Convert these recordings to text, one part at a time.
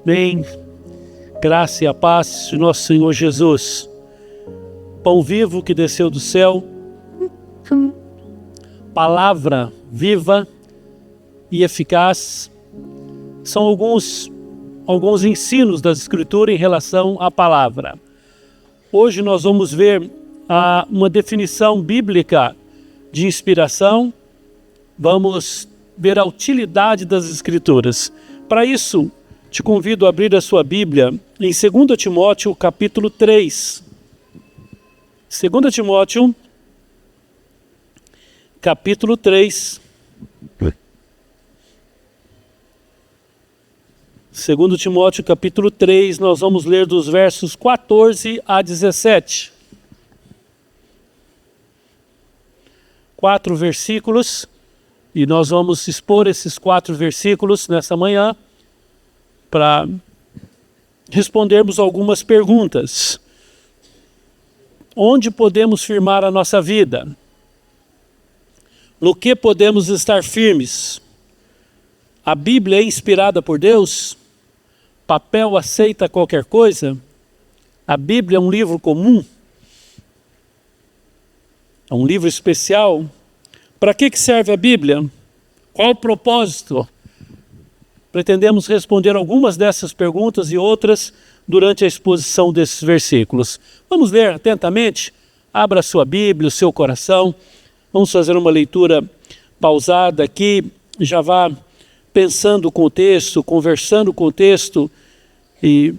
Bem, graça e a paz de nosso Senhor Jesus. Pão vivo que desceu do céu, palavra viva e eficaz, são alguns ensinos das Escrituras em relação à palavra. Hoje nós vamos ver uma definição bíblica de inspiração, vamos ver a utilidade das Escrituras. Para isso, te convido a abrir a sua Bíblia em 2 Timóteo capítulo 3. 2 Timóteo capítulo 3. 2 Timóteo capítulo 3, nós vamos ler dos versos 14 a 17. 4 versículos, e nós vamos expor esses 4 versículos nessa manhã para respondermos algumas perguntas. Onde podemos firmar a nossa vida? No que podemos estar firmes? A Bíblia é inspirada por Deus? Papel aceita qualquer coisa? A Bíblia é um livro comum? É um livro especial? Para que serve a Bíblia? Qual o propósito? Pretendemos responder algumas dessas perguntas e outras durante a exposição desses versículos. Vamos ler atentamente? Abra a sua Bíblia, o seu coração. Vamos fazer uma leitura pausada aqui. Já vá pensando com o texto, conversando com o texto e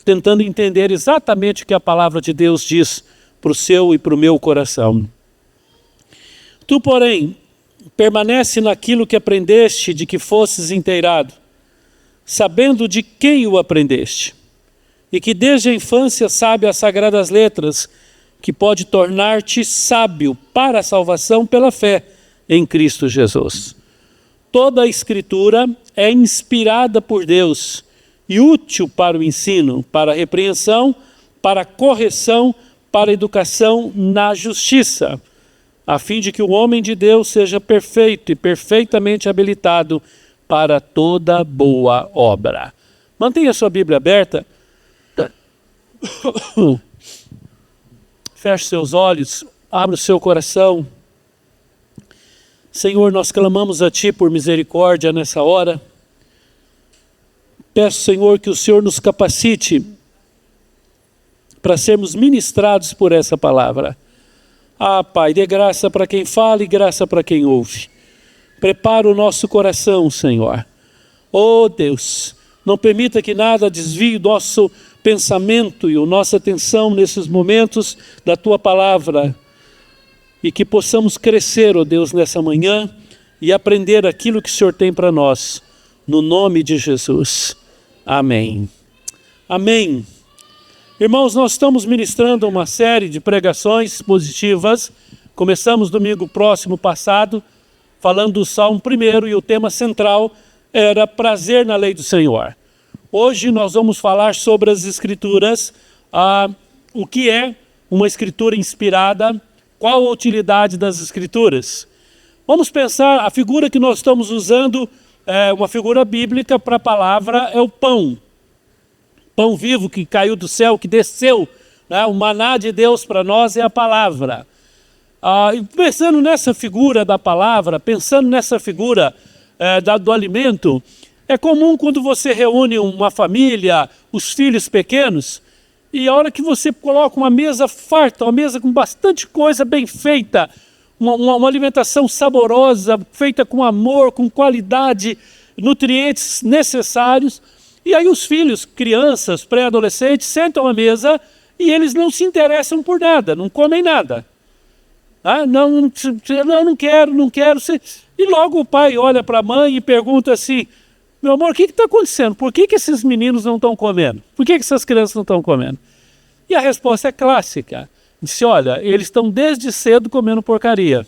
tentando entender exatamente o que a palavra de Deus diz para o seu e para o meu coração. Tu, porém, permanece naquilo que aprendeste, de que fosses inteirado, sabendo de quem o aprendeste, e que desde a infância sabe as sagradas letras, que pode tornar-te sábio para a salvação pela fé em Cristo Jesus. Toda a Escritura é inspirada por Deus e útil para o ensino, para a repreensão, para a correção, para a educação na justiça, a fim de que o homem de Deus seja perfeito e perfeitamente habilitado para toda boa obra. Mantenha sua Bíblia aberta. Feche seus olhos, abra o seu coração. Senhor, nós clamamos a Ti por misericórdia nessa hora. Peço, Senhor, que o Senhor nos capacite para sermos ministrados por essa palavra. Ah, Pai, dê graça para quem fala e graça para quem ouve. Prepara o nosso coração, Senhor. Oh, Deus, não permita que nada desvie o nosso pensamento e a nossa atenção nesses momentos da Tua palavra. E que possamos crescer, ó Deus, nessa manhã e aprender aquilo que o Senhor tem para nós. No nome de Jesus. Amém. Amém. Irmãos, nós estamos ministrando uma série de pregações positivas. Começamos domingo próximo passado, falando do Salmo 1, e o tema central era prazer na lei do Senhor. Hoje nós vamos falar sobre as Escrituras, o que é uma Escritura inspirada, qual a utilidade das Escrituras. Vamos pensar, a figura que nós estamos usando é uma figura bíblica para a palavra, é o pão. Pão vivo que caiu do céu, que desceu, né? O maná de Deus para nós é a palavra. Pensando nessa figura da palavra, pensando nessa figura do alimento, é comum quando você reúne uma família, os filhos pequenos, e a hora que você coloca uma mesa farta, uma mesa com bastante coisa bem feita, uma alimentação saborosa, feita com amor, com qualidade, nutrientes necessários, e aí os filhos, crianças, pré-adolescentes, sentam à mesa e eles não se interessam por nada, não comem nada. Não quero. E logo o pai olha para a mãe e pergunta assim: meu amor, o que está acontecendo? Por que esses meninos não estão comendo? Por que essas crianças não estão comendo? E a resposta é clássica. Disse: olha, eles estão desde cedo comendo porcaria.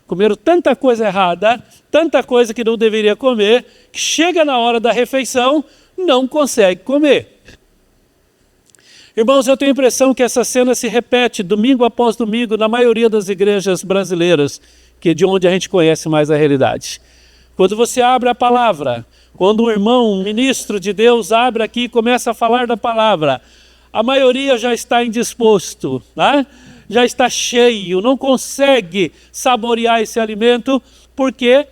Comeram tanta coisa errada, tanta coisa que não deveria comer, que chega na hora da refeição, não consegue comer. Irmãos, eu tenho a impressão que essa cena se repete domingo após domingo na maioria das igrejas brasileiras, que é de onde a gente conhece mais a realidade. Quando você abre a palavra, quando um irmão, um ministro de Deus abre aqui e começa a falar da palavra, a maioria já está indisposto, né? Já está cheio, não consegue saborear esse alimento porque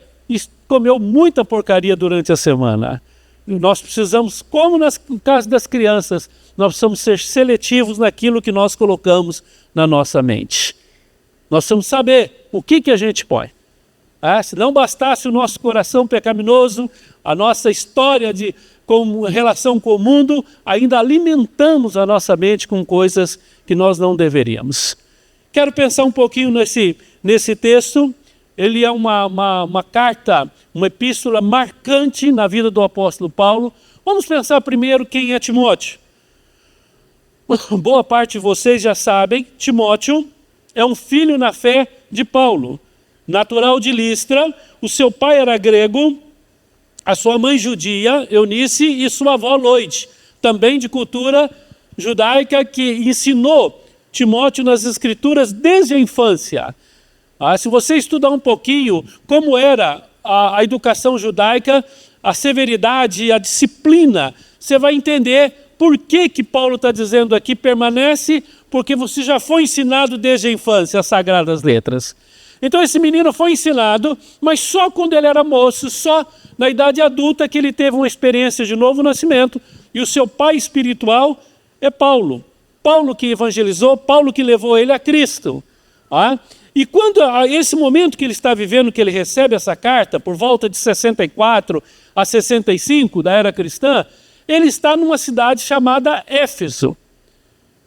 comeu muita porcaria durante a semana. E nós precisamos, como no caso das crianças, nós precisamos ser seletivos naquilo que nós colocamos na nossa mente. Nós precisamos saber o que a gente põe. Se não bastasse o nosso coração pecaminoso, a nossa história com relação com o mundo, ainda alimentamos a nossa mente com coisas que nós não deveríamos. Quero pensar um pouquinho nesse texto. Ele é uma carta, uma epístola marcante na vida do apóstolo Paulo. Vamos pensar primeiro quem é Timóteo. Boa parte de vocês já sabem, Timóteo é um filho na fé de Paulo, natural de Listra. O seu pai era grego, a sua mãe judia, Eunice, e sua avó Loide, também de cultura judaica, que ensinou Timóteo nas escrituras desde a infância. Se você estudar um pouquinho como era a educação judaica, a severidade e a disciplina, você vai entender por que Paulo está dizendo aqui, permanece, porque você já foi ensinado desde a infância as sagradas letras. Então esse menino foi ensinado, mas só quando ele era moço, só na idade adulta que ele teve uma experiência de novo nascimento, e o seu pai espiritual é Paulo. Paulo que evangelizou, Paulo que levou ele a Cristo. E quando esse momento que ele está vivendo, que ele recebe essa carta, por volta de 64 a 65 da era cristã, ele está numa cidade chamada Éfeso.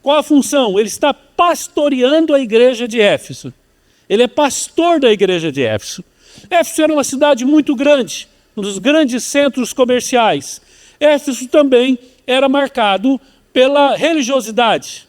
Qual a função? Ele está pastoreando a igreja de Éfeso. Ele é pastor da igreja de Éfeso. Éfeso era uma cidade muito grande, um dos grandes centros comerciais. Éfeso também era marcado pela religiosidade.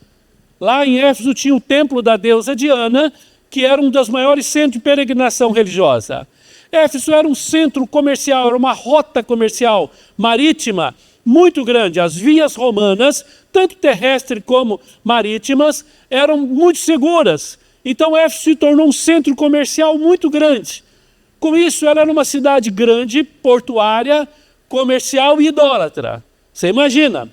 Lá em Éfeso tinha o templo da deusa Diana, que era um dos maiores centros de peregrinação religiosa. Éfeso era um centro comercial, era uma rota comercial marítima muito grande. As vias romanas, tanto terrestres como marítimas, eram muito seguras. Então Éfeso se tornou um centro comercial muito grande. Com isso, ela era uma cidade grande, portuária, comercial e idólatra. Você imagina?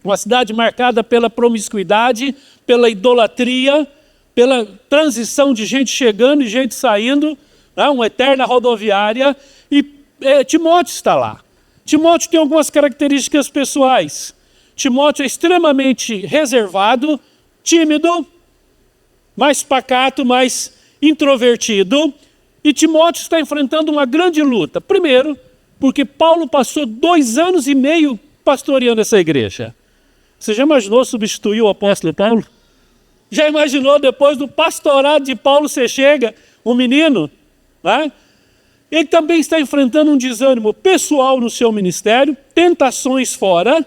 Uma cidade marcada pela promiscuidade, pela idolatria, pela transição de gente chegando e gente saindo, uma eterna rodoviária, e Timóteo está lá. Timóteo tem algumas características pessoais. Timóteo é extremamente reservado, tímido, mais pacato, mais introvertido, e Timóteo está enfrentando uma grande luta. Primeiro, porque Paulo passou 2 anos e meio pastoreando essa igreja. Você já imaginou substituir o apóstolo Paulo? Já imaginou, depois do pastorado de Paulo, você chega, um menino, né? Ele também está enfrentando um desânimo pessoal no seu ministério, tentações fora,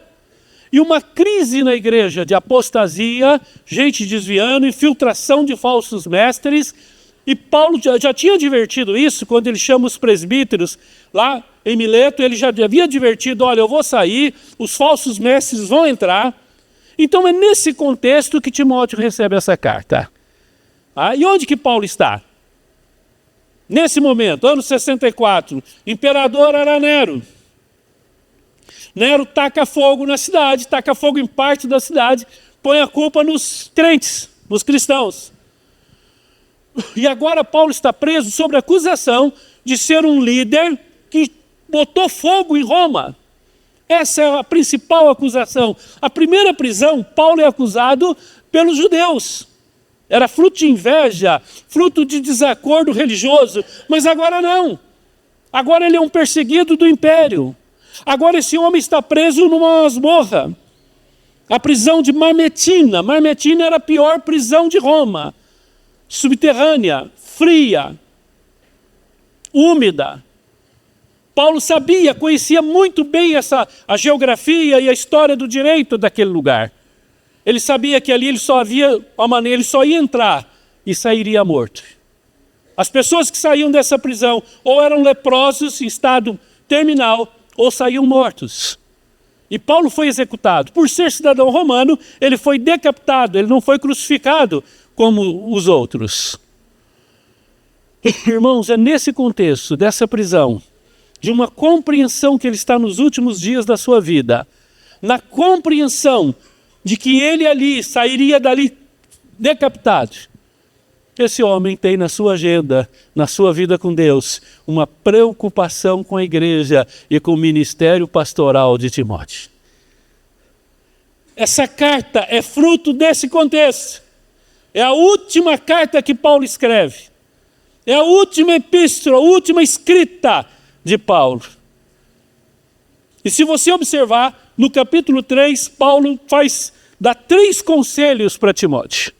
e uma crise na igreja de apostasia, gente desviando, infiltração de falsos mestres. E Paulo já tinha advertido isso quando ele chama os presbíteros lá em Mileto. Ele já havia advertido, olha, eu vou sair, os falsos mestres vão entrar. Então é nesse contexto que Timóteo recebe essa carta. E onde que Paulo está? Nesse momento, ano 64, imperador era Nero. Nero taca fogo na cidade, taca fogo em parte da cidade, põe a culpa nos crentes, nos cristãos. E agora Paulo está preso sob a acusação de ser um líder que botou fogo em Roma. Essa é a principal acusação. A primeira prisão, Paulo é acusado pelos judeus. Era fruto de inveja, fruto de desacordo religioso, mas agora não. Agora ele é um perseguido do império. Agora esse homem está preso numa masmorra. A prisão de Mamertina. Mamertina era a pior prisão de Roma. Subterrânea, fria, úmida. Paulo sabia, conhecia muito bem a geografia e a história do direito daquele lugar. Ele sabia que ali ele só ia entrar e sairia morto. As pessoas que saíam dessa prisão ou eram leprosos em estado terminal ou saíam mortos. E Paulo foi executado. Por ser cidadão romano, ele foi decapitado, ele não foi crucificado como os outros. Irmãos, é nesse contexto dessa prisão de uma compreensão que ele está nos últimos dias da sua vida, na compreensão de que ele ali sairia dali decapitado, esse homem tem na sua agenda, na sua vida com Deus, uma preocupação com a igreja e com o ministério pastoral de Timóteo. Essa carta é fruto desse contexto. É a última carta que Paulo escreve. É a última epístola, a última escrita de Paulo. E se você observar, no capítulo 3, Paulo dá 3 conselhos para Timóteo.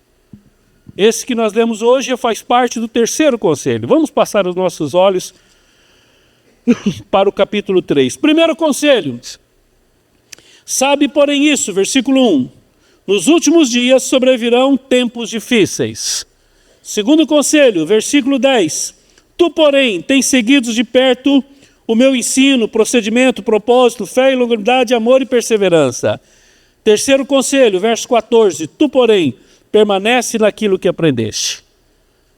Esse que nós lemos hoje faz parte do 3º conselho. Vamos passar os nossos olhos para o capítulo 3. Primeiro conselho. Sabe, porém, isso, versículo 1. Nos últimos dias sobrevirão tempos difíceis. Segundo conselho, versículo 10. Tu, porém, tens seguido de perto o meu ensino, procedimento, propósito, fé e longanimidade, amor e perseverança. Terceiro conselho, verso 14. Tu, porém, permanece naquilo que aprendeste.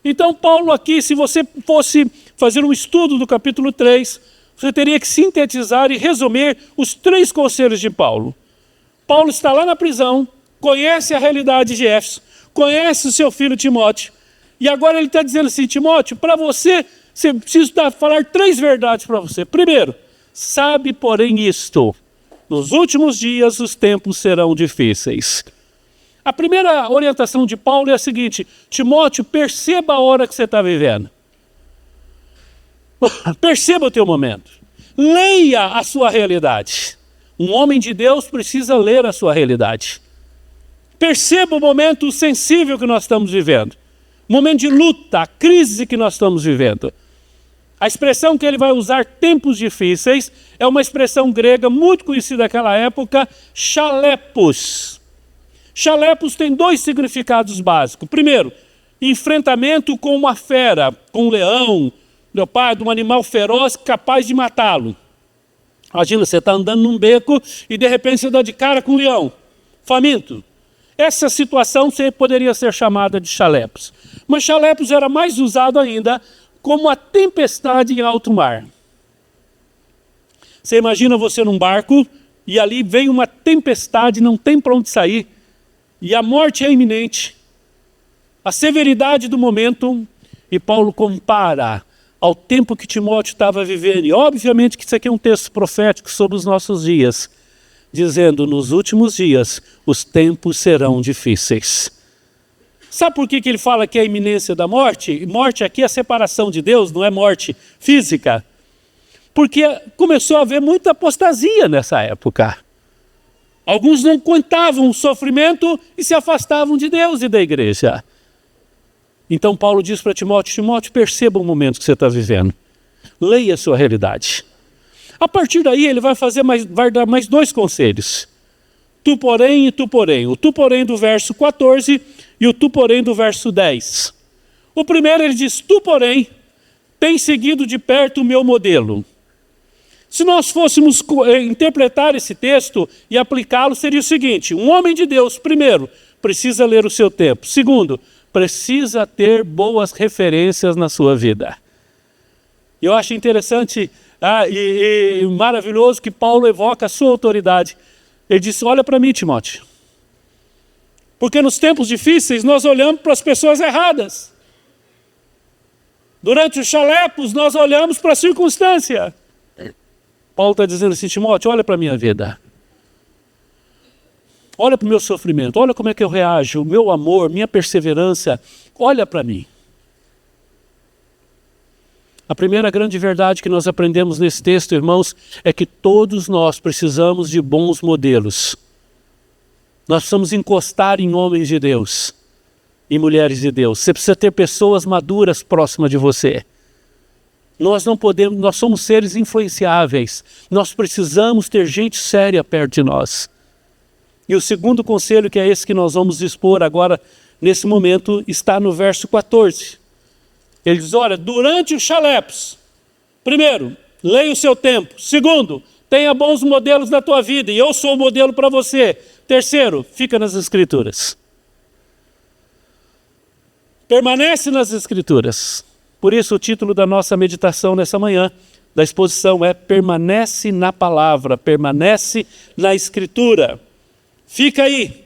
Então, Paulo aqui, se você fosse fazer um estudo do capítulo 3, você teria que sintetizar e resumir os 3 conselhos de Paulo. Paulo está lá na prisão, conhece a realidade de Éfeso, conhece o seu filho Timóteo, e agora ele está dizendo assim, Timóteo, para você preciso falar 3 verdades para você. Primeiro, sabe, porém, isto, nos últimos dias os tempos serão difíceis. A primeira orientação de Paulo é a seguinte, Timóteo, perceba a hora que você está vivendo. Perceba o teu momento. Leia a sua realidade. Um homem de Deus precisa ler a sua realidade. Perceba o momento sensível que nós estamos vivendo. O momento de luta, a crise que nós estamos vivendo. A expressão que ele vai usar, tempos difíceis, é uma expressão grega muito conhecida naquela época, chalepos. Chalepos tem 2 significados básicos. Primeiro, enfrentamento com uma fera, com um leão, leopardo, um animal feroz capaz de matá-lo. Imagina, você está andando num beco e de repente você dá de cara com um leão, faminto. Essa situação poderia ser chamada de chalepos. Mas chalepos era mais usado ainda como a tempestade em alto mar. Você imagina você num barco e ali vem uma tempestade, não tem para onde sair, e a morte é iminente. A severidade do momento, e Paulo compara ao tempo que Timóteo estava vivendo. E obviamente que isso aqui é um texto profético sobre os nossos dias, dizendo, nos últimos dias, os tempos serão difíceis. Sabe por que ele fala que é a iminência da morte? Morte aqui é a separação de Deus, não é morte física. Porque começou a haver muita apostasia nessa época. Alguns não aguentavam o sofrimento e se afastavam de Deus e da igreja. Então Paulo diz para Timóteo, Timóteo, perceba o momento que você está vivendo. Leia a sua realidade. A partir daí ele vai dar mais 2 conselhos. Tu porém e tu porém. O tu porém do verso 14 e o tu porém do verso 10. O primeiro ele diz, tu porém tens seguido de perto o meu modelo. Se nós fôssemos interpretar esse texto e aplicá-lo, seria o seguinte, um homem de Deus, primeiro, precisa ler o seu tempo. Segundo, precisa ter boas referências na sua vida. Eu acho interessante e maravilhoso que Paulo evoca a sua autoridade. Ele disse, olha para mim, Timóteo. Porque nos tempos difíceis nós olhamos para as pessoas erradas. Durante os chalepos nós olhamos para a circunstância. Paulo está dizendo assim, Timóteo, olha para a minha vida. Olha para o meu sofrimento, olha como é que eu reajo, o meu amor, minha perseverança, olha para mim. A primeira grande verdade que nós aprendemos nesse texto, irmãos, é que todos nós precisamos de bons modelos. Nós precisamos encostar em homens de Deus e mulheres de Deus. Você precisa ter pessoas maduras próximas de você. Nós não podemos, nós somos seres influenciáveis. Nós precisamos ter gente séria perto de nós. E o segundo conselho, que é esse que nós vamos expor agora, nesse momento, está no verso 14. Ele diz, olha, durante os chalepos, primeiro, leia o seu tempo. Segundo, tenha bons modelos na tua vida, e eu sou o modelo para você. Terceiro, fica nas Escrituras. Permanece nas Escrituras. Por isso o título da nossa meditação nessa manhã, da exposição é permanece na palavra, permanece na Escritura. Fica aí.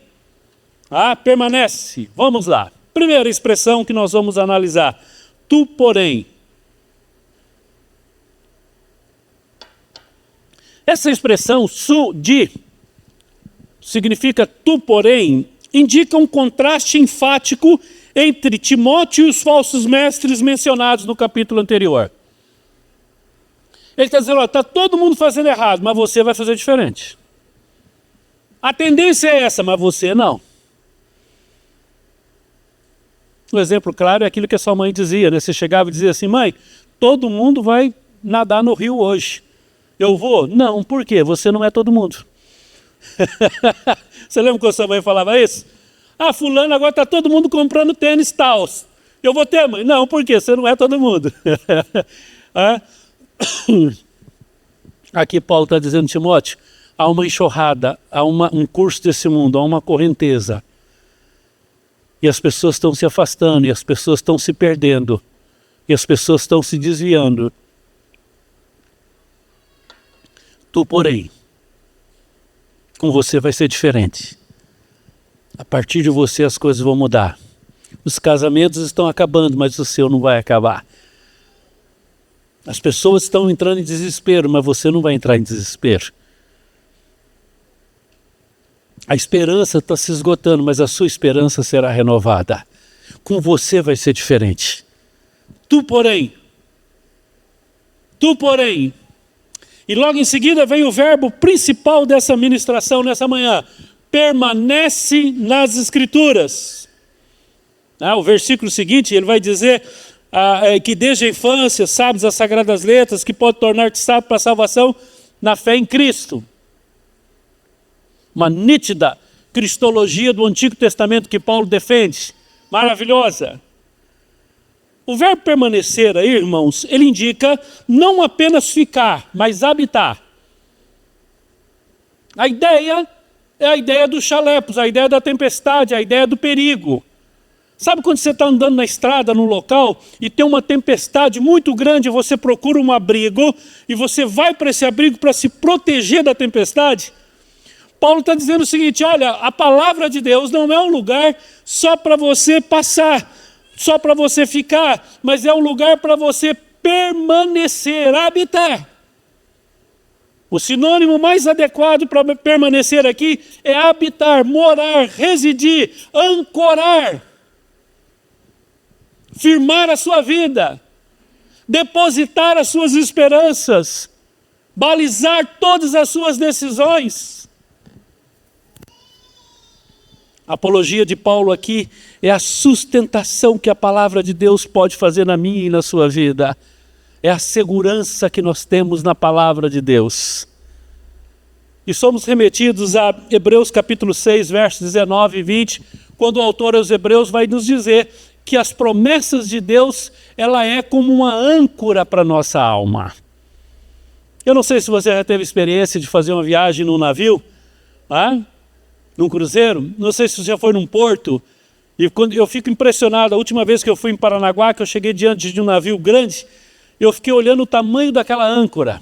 Permanece. Vamos lá. Primeira expressão que nós vamos analisar. Tu, porém. Essa expressão, significa tu, porém, indica um contraste enfático entre Timóteo e os falsos mestres mencionados no capítulo anterior. Ele está dizendo, está todo mundo fazendo errado, mas você vai fazer diferente. A tendência é essa, mas você não. Um exemplo claro é aquilo que a sua mãe dizia, né? Você chegava e dizia assim, mãe, todo mundo vai nadar no rio hoje. Eu vou? Não, por quê? Você não é todo mundo. Você lembra quando sua mãe falava isso? Fulano, agora está todo mundo comprando tênis tal. Eu vou ter, mãe? Não, por quê? Você não é todo mundo. Aqui Paulo está dizendo, Timóteo, há uma enxurrada, há um curso desse mundo, há uma correnteza. E as pessoas estão se afastando, e as pessoas estão se perdendo, e as pessoas estão se desviando. Tu, porém, com você vai ser diferente. A partir de você as coisas vão mudar. Os casamentos estão acabando, mas o seu não vai acabar. As pessoas estão entrando em desespero, mas você não vai entrar em desespero. A esperança está se esgotando, mas a sua esperança será renovada. Com você vai ser diferente. Tu, porém. E logo em seguida vem o verbo principal dessa ministração nessa manhã. Permanece nas Escrituras. O versículo seguinte, ele vai dizer que desde a infância sabes as sagradas letras, que pode tornar-te sábio para a salvação na fé em Cristo. Uma nítida cristologia do Antigo Testamento que Paulo defende. Maravilhosa. O verbo permanecer aí, irmãos, ele indica não apenas ficar, mas habitar. A ideia é a ideia dos chalepos, a ideia da tempestade, a ideia do perigo. Sabe quando você está andando na estrada, num local, e tem uma tempestade muito grande, você procura um abrigo, e você vai para esse abrigo para se proteger da tempestade? Paulo está dizendo o seguinte, olha, a palavra de Deus não é um lugar só para você passar, só para você ficar, mas é um lugar para você permanecer, habitar. O sinônimo mais adequado para permanecer aqui é habitar, morar, residir, ancorar, firmar a sua vida, depositar as suas esperanças, balizar todas as suas decisões. A apologia de Paulo aqui é a sustentação que a palavra de Deus pode fazer na minha e na sua vida. É a segurança que nós temos na palavra de Deus. E somos remetidos a Hebreus capítulo 6, versos 19 e 20, quando o autor aos Hebreus vai nos dizer que as promessas de Deus, ela é como uma âncora para a nossa alma. Eu não sei se você já teve experiência de fazer uma viagem num navio, num cruzeiro, não sei se você já foi num porto, e quando eu fico impressionado, a última vez que eu fui em Paranaguá, que eu cheguei diante de um navio grande, eu fiquei olhando o tamanho daquela âncora,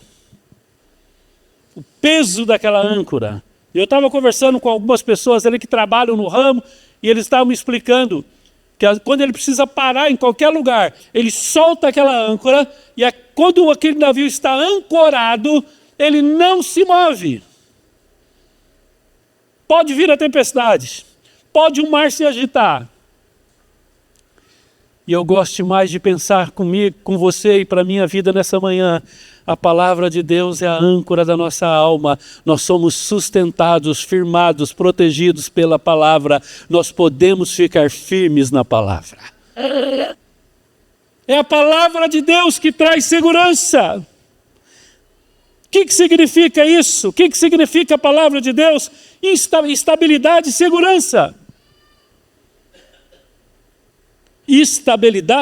o peso daquela âncora. E eu estava conversando com algumas pessoas ali que trabalham no ramo, e eles estavam me explicando que quando ele precisa parar em qualquer lugar, ele solta aquela âncora, e quando aquele navio está ancorado, ele não se move. Pode vir a tempestade, pode o mar se agitar. E eu gosto demais de pensar comigo, com você e para a minha vida nessa manhã. A palavra de Deus é a âncora da nossa alma. Nós somos sustentados, firmados, protegidos pela palavra. Nós podemos ficar firmes na palavra. É a palavra de Deus que traz segurança. O que significa isso? O que significa a palavra de Deus? Estabilidade e segurança.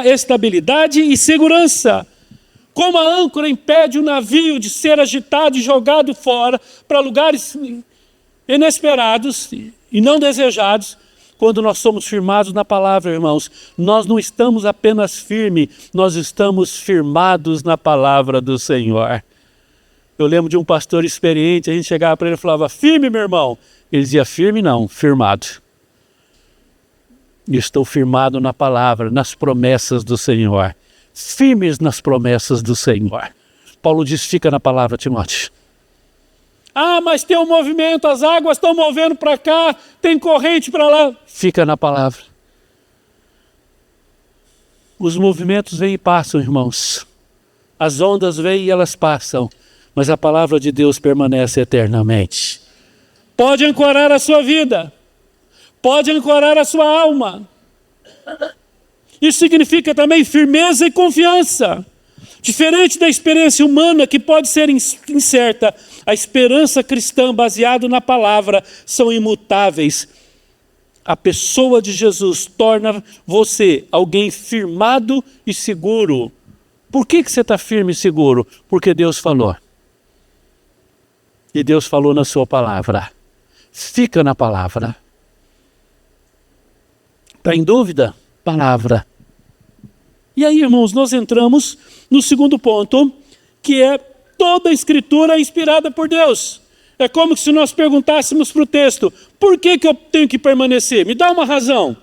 Estabilidade e segurança. Como a âncora impede o navio de ser agitado e jogado fora para lugares inesperados e não desejados, quando nós somos firmados na palavra, irmãos, nós não estamos apenas firmes, nós estamos firmados na palavra do Senhor. Eu lembro de um pastor experiente, a gente chegava para ele e falava, firme, meu irmão. Ele dizia, firme não, firmado. Eu estou firmado na palavra, nas promessas do Senhor. Firmes nas promessas do Senhor. Paulo diz, fica na palavra, Timóteo. Ah, mas tem um movimento, as águas estão movendo para cá, tem corrente para lá. Fica na palavra. Os movimentos vêm e passam, irmãos. As ondas vêm e elas passam. Mas a palavra de Deus permanece eternamente. Pode ancorar a sua vida. Pode ancorar a sua alma. Isso significa também firmeza e confiança. Diferente da experiência humana que pode ser incerta, a esperança cristã baseada na palavra são imutáveis. A pessoa de Jesus torna você alguém firmado e seguro. Por que você está firme e seguro? Porque Deus falou. E Deus falou na sua palavra. Fica na palavra. Está em dúvida? Palavra. E aí, irmãos, nós entramos no segundo ponto, que é toda a Escritura é inspirada por Deus. É como se nós perguntássemos para o texto, por que eu tenho que permanecer? Me dá uma razão.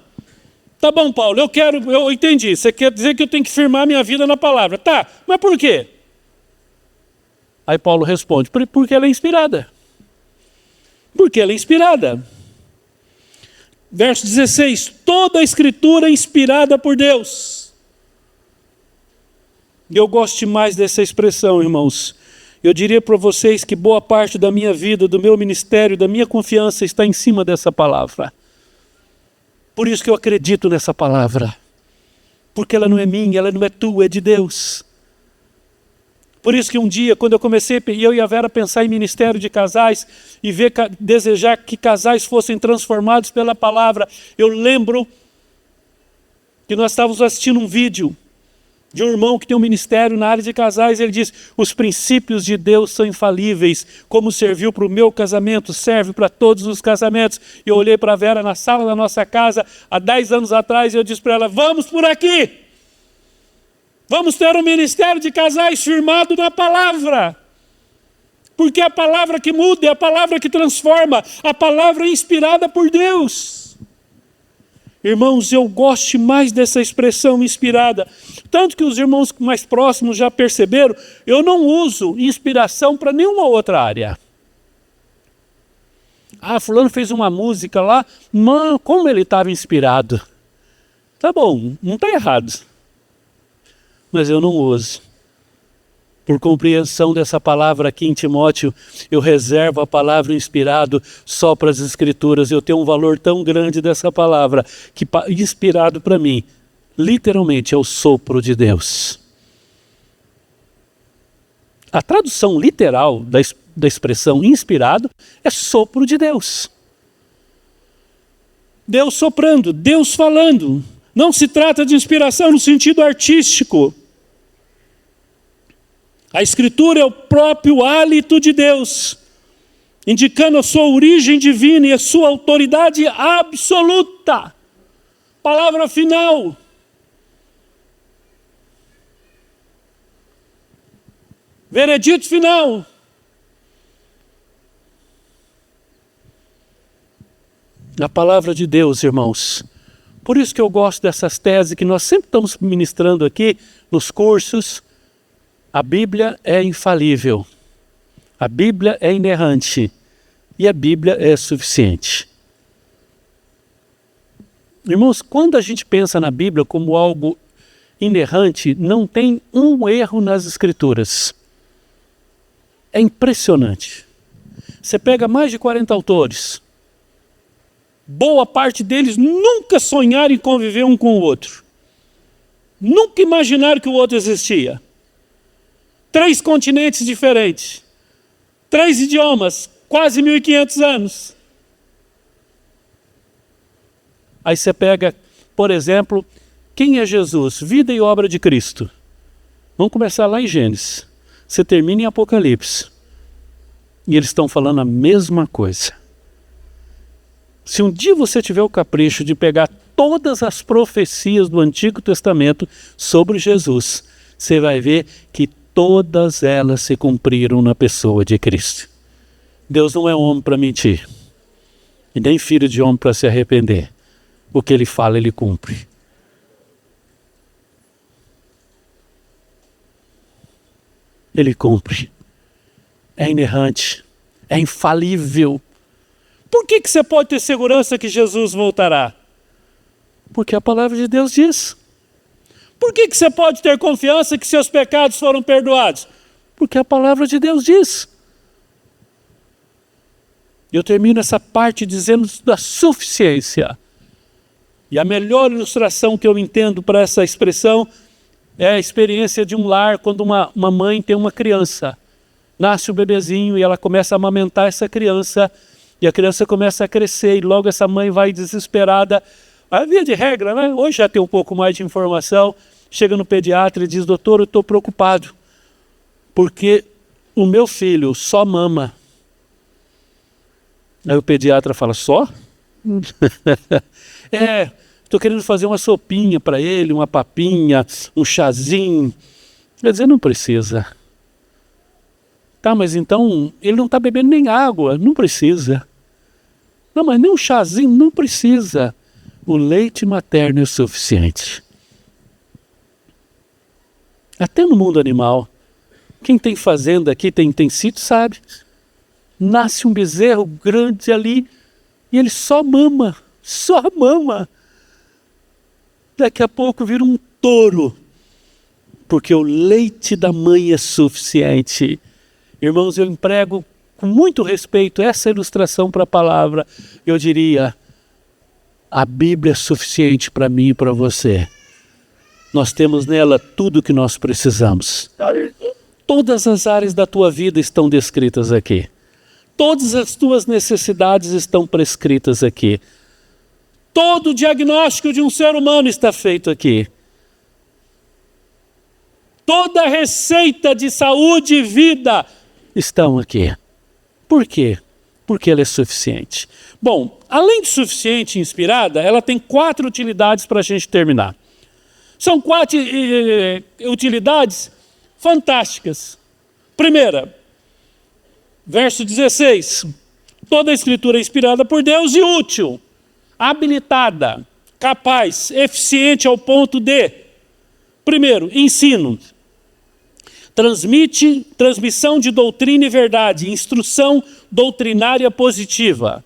Tá bom, Paulo, eu entendi. Você quer dizer que eu tenho que firmar minha vida na palavra. Tá, mas por quê? Aí Paulo responde, porque ela é inspirada. Porque ela é inspirada. Verso 16, toda a Escritura é inspirada por Deus. E eu gosto demais dessa expressão, irmãos. Eu diria para vocês que boa parte da minha vida, do meu ministério, da minha confiança está em cima dessa palavra. Por isso que eu acredito nessa palavra. Porque ela não é minha, ela não é tua, é de Deus. Por isso que um dia, quando eu comecei, eu e a Vera pensar em ministério de casais e desejar que casais fossem transformados pela palavra, eu lembro que nós estávamos assistindo um vídeo de um irmão que tem um ministério na área de casais. Ele diz, os princípios de Deus são infalíveis, como serviu para o meu casamento, serve para todos os casamentos. E eu olhei para a Vera na sala da nossa casa, há 10 anos atrás, e eu disse para ela, vamos por aqui! Vamos ter um ministério de casais firmado na palavra. Porque é a palavra que muda, é a palavra que transforma, a palavra é inspirada por Deus. Irmãos, eu gosto mais dessa expressão inspirada. Tanto que os irmãos mais próximos já perceberam, eu não uso inspiração para nenhuma outra área. Ah, fulano fez uma música lá, mano, como ele estava inspirado. Tá bom, não está errado. Mas eu não uso. Por compreensão dessa palavra aqui em Timóteo, eu reservo a palavra inspirado só para as Escrituras. Eu tenho um valor tão grande dessa palavra, que inspirado para mim, literalmente é o sopro de Deus. A tradução literal da expressão inspirado é sopro de Deus. Deus soprando, Deus falando. Não se trata de inspiração no sentido artístico. A Escritura é o próprio hálito de Deus, indicando a sua origem divina e a sua autoridade absoluta. Palavra final. Veredito final. A palavra de Deus, irmãos. Por isso que eu gosto dessas teses que nós sempre estamos ministrando aqui nos cursos. A Bíblia é infalível. A Bíblia é inerrante. E a Bíblia é suficiente. Irmãos, quando a gente pensa na Bíblia como algo inerrante, não tem um erro nas Escrituras. É impressionante. Você pega mais de 40 autores. Boa parte deles nunca sonharam em conviver um com o outro. Nunca imaginaram que o outro existia. 3 continentes diferentes. 3 idiomas, quase 1500 anos. Aí você pega, por exemplo, quem é Jesus? Vida e obra de Cristo. Vamos começar lá em Gênesis. Você termina em Apocalipse. E eles estão falando a mesma coisa. Se um dia você tiver o capricho de pegar todas as profecias do Antigo Testamento sobre Jesus, você vai ver que todas elas se cumpriram na pessoa de Cristo. Deus não é homem para mentir, e nem filho de homem para se arrepender. O que ele fala, ele cumpre. Ele cumpre. É inerrante, é infalível. Por que você pode ter segurança que Jesus voltará? Porque a palavra de Deus diz. Por que você pode ter confiança que seus pecados foram perdoados? Porque a palavra de Deus diz. Eu termino essa parte dizendo da suficiência. E a melhor ilustração que eu entendo para essa expressão é a experiência de um lar quando uma mãe tem uma criança. Nasce o bebezinho e ela começa a amamentar essa criança. E a criança começa a crescer e logo essa mãe vai desesperada. A via de regra, né? Hoje já tem um pouco mais de informação. Chega no pediatra e diz: doutor, eu estou preocupado. Porque o meu filho só mama. Aí o pediatra fala: só? Estou querendo fazer uma sopinha para ele, uma papinha, um chazinho. Quer dizer, não precisa. Tá, mas então ele não está bebendo nem água, não precisa. Não, mas nem um chazinho, não precisa. O leite materno é o suficiente. Até no mundo animal. Quem tem fazenda aqui, tem sítio, sabe? Nasce um bezerro grande ali e ele só mama. Daqui a pouco vira um touro. Porque o leite da mãe é suficiente. Irmãos, eu emprego com muito respeito essa ilustração para a palavra. Eu diria: a Bíblia é suficiente para mim e para você. Nós temos nela tudo o que nós precisamos. Todas as áreas da tua vida estão descritas aqui. Todas as tuas necessidades estão prescritas aqui. Todo o diagnóstico de um ser humano está feito aqui. Toda a receita de saúde e vida estão aqui. Por quê? Porque ela é suficiente. Bom, além de suficiente e inspirada, ela tem 4 utilidades para a gente terminar. São 4 utilidades fantásticas. Primeira, verso 16. Toda a escritura é inspirada por Deus e útil, habilitada, capaz, eficiente ao ponto de, primeiro, ensino. Transmissão de doutrina e verdade, instrução doutrinária positiva.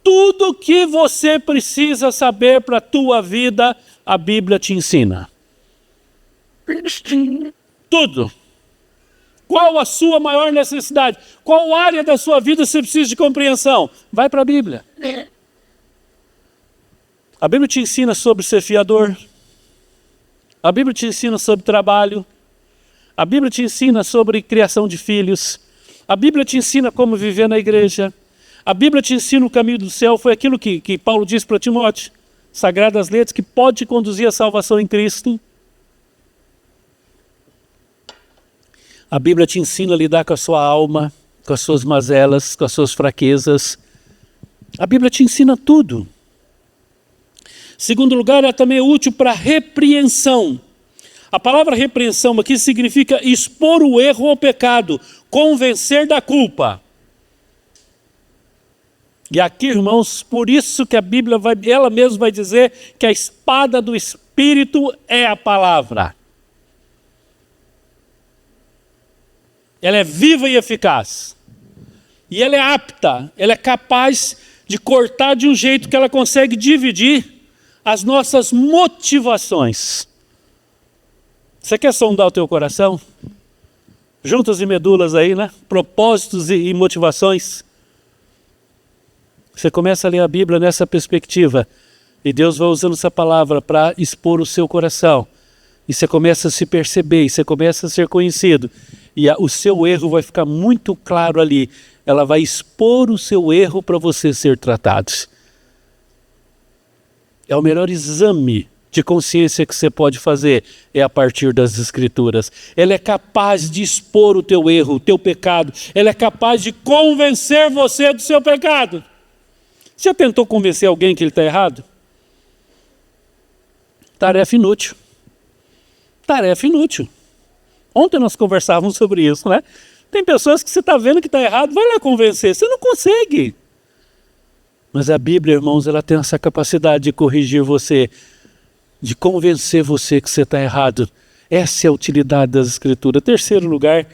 Tudo que você precisa saber para a tua vida, a Bíblia te ensina. Tudo. Qual a sua maior necessidade? Qual área da sua vida você precisa de compreensão? Vai para a Bíblia. A Bíblia te ensina sobre ser fiador. A Bíblia te ensina sobre trabalho. A Bíblia te ensina sobre criação de filhos. A Bíblia te ensina como viver na igreja. A Bíblia te ensina o caminho do céu. Foi aquilo que Paulo disse para Timóteo. Sagradas letras que pode te conduzir à salvação em Cristo. A Bíblia te ensina a lidar com a sua alma, com as suas mazelas, com as suas fraquezas. A Bíblia te ensina tudo. Segundo lugar, ela também é útil para repreensão. A palavra repreensão aqui significa expor o erro ou pecado, convencer da culpa. E aqui, irmãos, por isso que a Bíblia ela mesma vai dizer que a espada do Espírito é a palavra. Ela é viva e eficaz. E ela é apta, ela é capaz de cortar de um jeito que ela consegue dividir as nossas motivações. Você quer sondar o teu coração? Juntas e medulas aí, né? Propósitos e motivações. Você começa a ler a Bíblia nessa perspectiva. E Deus vai usando essa palavra para expor o seu coração. E você começa a se perceber, e você começa a ser conhecido. E o seu erro vai ficar muito claro ali. Ela vai expor o seu erro para você ser tratado. É o melhor exame de consciência que você pode fazer, é a partir das Escrituras. Ela é capaz de expor o teu erro, o teu pecado. Ela é capaz de convencer você do seu pecado. Você já tentou convencer alguém que ele está errado? Tarefa inútil. Tarefa inútil. Ontem nós conversávamos sobre isso, né? Tem pessoas que você está vendo que está errado, vai lá convencer. Você não consegue. Mas a Bíblia, irmãos, ela tem essa capacidade de corrigir você, de convencer você que você está errado. Essa é a utilidade das Escrituras. Terceiro lugar,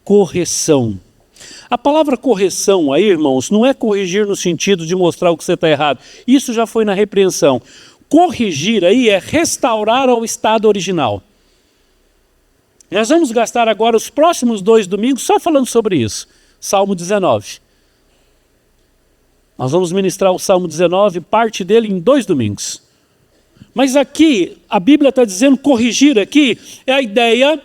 correção. A palavra correção aí, irmãos, não é corrigir no sentido de mostrar o que você está errado. Isso já foi na repreensão. Corrigir aí é restaurar ao estado original. Nós vamos gastar agora os próximos 2 domingos só falando sobre isso. Salmo 19. Nós vamos ministrar o Salmo 19, parte dele em 2 domingos. Mas aqui, a Bíblia está dizendo, corrigir aqui, é a ideia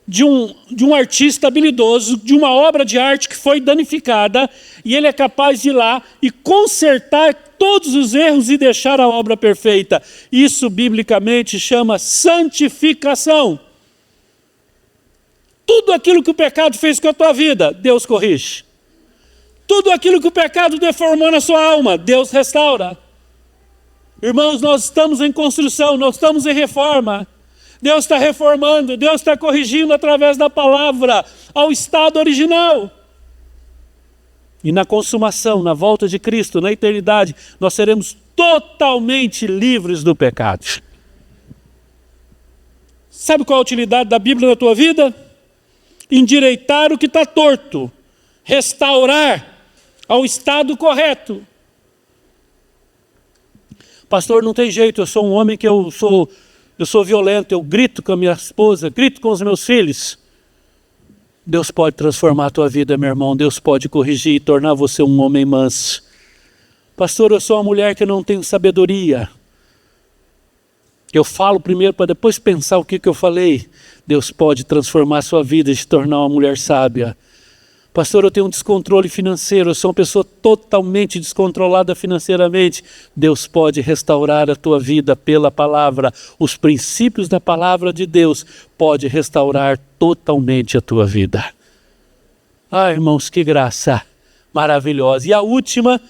de um artista habilidoso, de uma obra de arte que foi danificada, e ele é capaz de ir lá e consertar todos os erros e deixar a obra perfeita. Isso, biblicamente, chama santificação. Tudo aquilo que o pecado fez com a tua vida, Deus corrige. Tudo aquilo que o pecado deformou na sua alma, Deus restaura. Irmãos, nós estamos em construção, nós estamos em reforma. Deus está reformando, Deus está corrigindo através da palavra ao estado original. E na consumação, na volta de Cristo, na eternidade, nós seremos totalmente livres do pecado. Sabe qual a utilidade da Bíblia na tua vida? Endireitar o que está torto, restaurar ao estado correto. Pastor, não tem jeito, eu sou um homem que eu sou violento, eu grito com a minha esposa, grito com os meus filhos. Deus pode transformar a tua vida, meu irmão, Deus pode corrigir e tornar você um homem manso. Pastor, eu sou uma mulher que não tem sabedoria. Eu falo primeiro para depois pensar o que eu falei. Deus pode transformar a sua vida e te tornar uma mulher sábia. Pastor, eu tenho um descontrole financeiro, eu sou uma pessoa totalmente descontrolada financeiramente. Deus pode restaurar a tua vida pela palavra. Os princípios da palavra de Deus pode restaurar totalmente a tua vida. Ah, irmãos, que graça maravilhosa. E a última,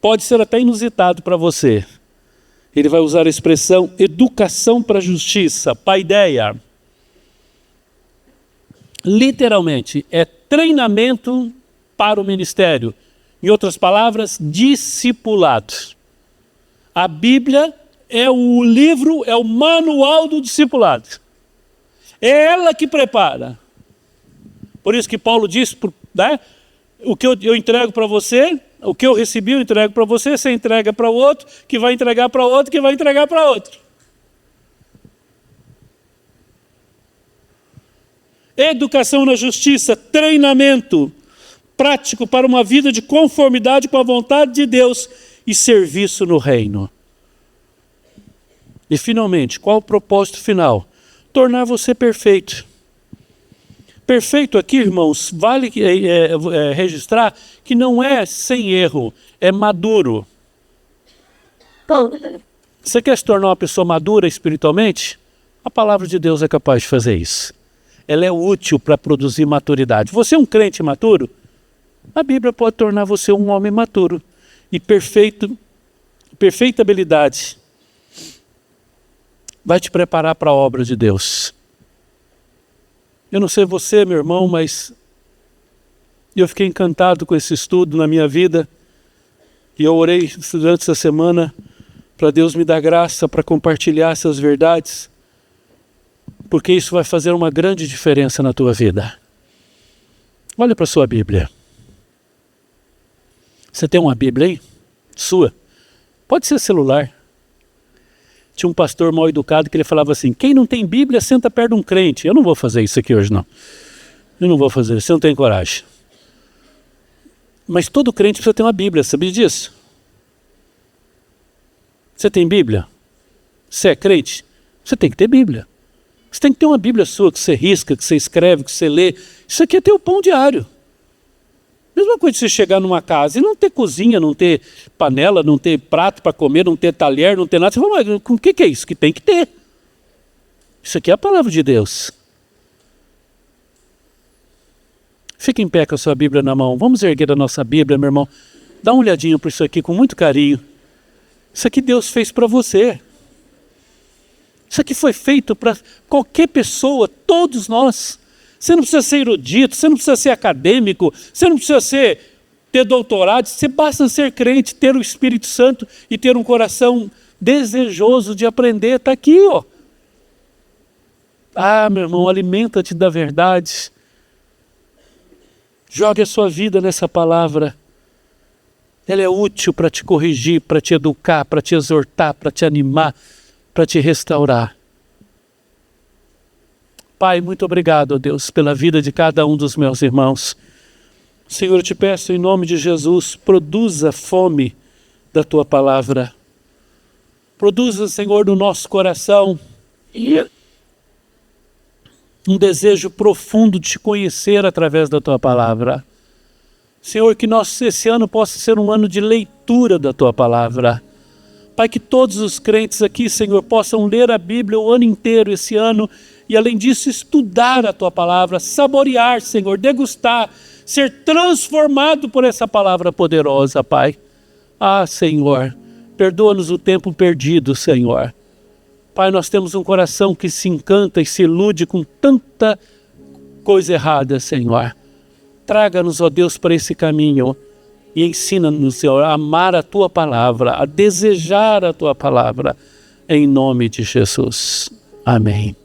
pode ser até inusitado para você. Ele vai usar a expressão educação para a justiça, paideia. Literalmente, é treinamento para o ministério. Em outras palavras, discipulado. A Bíblia é o livro, é o manual do discipulado. É ela que prepara. Por isso que Paulo diz, né? O que eu entrego para você, o que eu recebi eu entrego para você, você entrega para o outro, que vai entregar para outro, que vai entregar para outro. Educação na justiça, treinamento prático para uma vida de conformidade com a vontade de Deus e serviço no reino. E finalmente, qual o propósito final? Tornar você perfeito. Perfeito aqui, irmãos, vale registrar que não é sem erro, é maduro. Você quer se tornar uma pessoa madura espiritualmente? A palavra de Deus é capaz de fazer isso. Ela é útil para produzir maturidade. Você é um crente maturo? A Bíblia pode tornar você um homem maturo e perfeita habilidade. Vai te preparar para a obra de Deus. Eu não sei você, meu irmão, mas eu fiquei encantado com esse estudo na minha vida. E eu orei durante essa semana para Deus me dar graça para compartilhar essas verdades. Porque isso vai fazer uma grande diferença na tua vida. Olha para a sua Bíblia. Você tem uma Bíblia aí? Sua? Pode ser celular. Tinha um pastor mal educado que ele falava assim, quem não tem Bíblia senta perto de um crente. Eu não vou fazer isso aqui hoje não. Eu não vou fazer isso, eu não tenho coragem. Mas todo crente precisa ter uma Bíblia, sabia disso? Você tem Bíblia? Você é crente? Você tem que ter Bíblia. Você tem que ter uma Bíblia sua que você risca, que você escreve, que você lê. Isso aqui é teu pão diário. Mesma coisa de você chegar numa casa e não ter cozinha, não ter panela, não ter prato para comer, não ter talher, não ter nada. Você fala, mas o que é isso? Que tem que ter. Isso aqui é a palavra de Deus. Fique em pé com a sua Bíblia na mão. Vamos erguer a nossa Bíblia, meu irmão. Dá uma olhadinha para isso aqui com muito carinho. Isso aqui Deus fez para você. Isso aqui foi feito para qualquer pessoa, todos nós. Você não precisa ser erudito, você não precisa ser acadêmico, você não precisa ter doutorado, você basta ser crente, ter o Espírito Santo e ter um coração desejoso de aprender. Está aqui, ó. Ah, meu irmão, alimenta-te da verdade. Jogue a sua vida nessa palavra. Ela é útil para te corrigir, para te educar, para te exortar, para te animar, para te restaurar. Pai, muito obrigado, ó Deus, pela vida de cada um dos meus irmãos. Senhor, eu te peço em nome de Jesus, produza fome da tua palavra. Produza, Senhor, no nosso coração um desejo profundo de te conhecer através da tua palavra. Senhor, que esse ano possa ser um ano de leitura da tua palavra. Pai, que todos os crentes aqui, Senhor, possam ler a Bíblia o ano inteiro, esse ano, e além disso estudar a tua palavra, saborear, Senhor, degustar, ser transformado por essa palavra poderosa, Pai. Ah, Senhor, perdoa-nos o tempo perdido, Senhor. Pai, nós temos um coração que se encanta e se ilude com tanta coisa errada, Senhor. Traga-nos, ó Deus, para esse caminho e ensina-nos, Senhor, a amar a tua palavra, a desejar a tua palavra, em nome de Jesus. Amém.